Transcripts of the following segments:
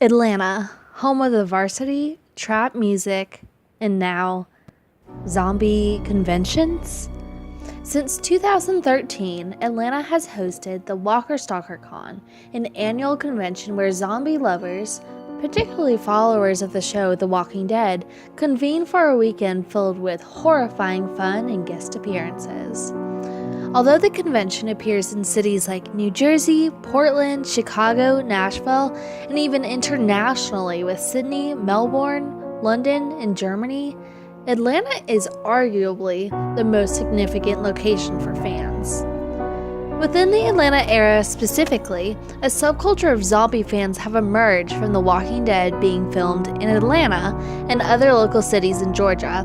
Atlanta, home of the varsity, trap music, and now zombie conventions? Since 2013, Atlanta has hosted the Walker Stalker Con, an annual convention where zombie lovers, particularly followers of the show The Walking Dead, convene for a weekend filled with horrifying fun and guest appearances. Although the convention appears in cities like New Jersey, Portland, Chicago, Nashville, and even internationally with Sydney, Melbourne, London, and Germany, Atlanta is arguably the most significant location for fans. Within the Atlanta era specifically, a subculture of zombie fans have emerged from The Walking Dead being filmed in Atlanta and other local cities in Georgia.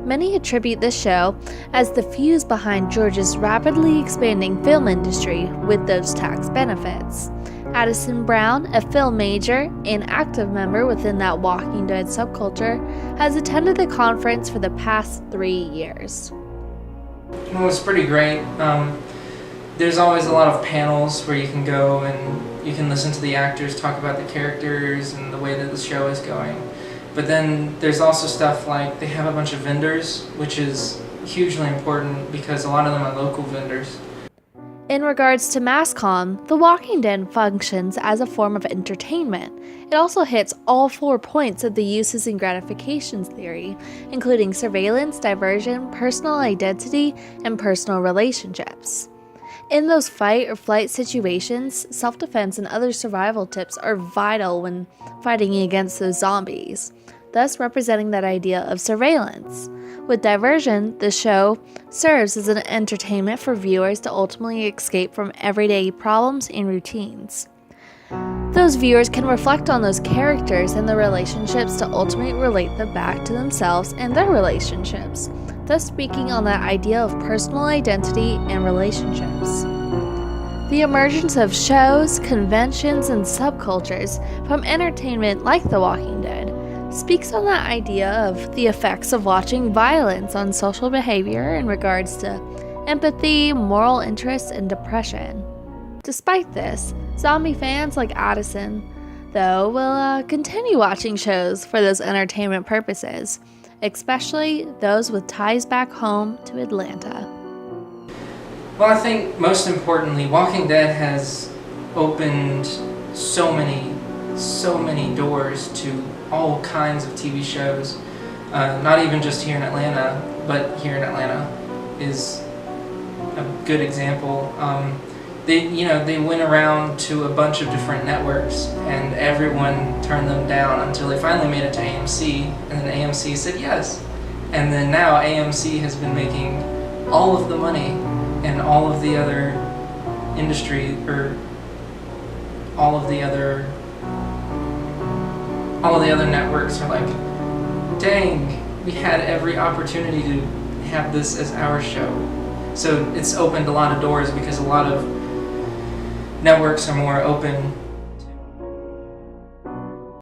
Many attribute this show as the fuse behind Georgia's rapidly expanding film industry with those tax benefits. Addison Brown, a film major and active member within that Walking Dead subculture, has attended the conference for the past 3 years. Well, it's pretty great. There's always a lot of panels where you can go and you can listen to the actors talk about the characters and the way that the show is going. But then there's also stuff like they have a bunch of vendors, which is hugely important because a lot of them are local vendors. In regards to MassCon, The Walking Dead functions as a form of entertainment. It also hits all 4 points of the uses and gratifications theory, including surveillance, diversion, personal identity, and personal relationships. In those fight or flight situations, self-defense and other survival tips are vital when fighting against those zombies, thus representing that idea of surveillance. With diversion, the show serves as an entertainment for viewers to ultimately escape from everyday problems and routines. Those viewers can reflect on those characters and their relationships to ultimately relate them back to themselves and their relationships, thus speaking on that idea of personal identity and relationships. The emergence of shows, conventions, and subcultures from entertainment like The Walking Dead speaks on that idea of the effects of watching violence on social behavior in regards to empathy, moral interest, and depression. Despite this, zombie fans like Addison, though, will continue watching shows for those entertainment purposes, especially those with ties back home to Atlanta. Well, I think most importantly, Walking Dead has opened so many doors to all kinds of TV shows. Not even just here in Atlanta, but here in Atlanta is a good example. They went around to a bunch of different networks and everyone turned them down until they finally made it to AMC, and then AMC said yes. And then now AMC has been making all of the money, and all of the other industry, or all of the other networks are like, dang, we had every opportunity to have this as our show. So it's opened a lot of doors because a lot of networks are more open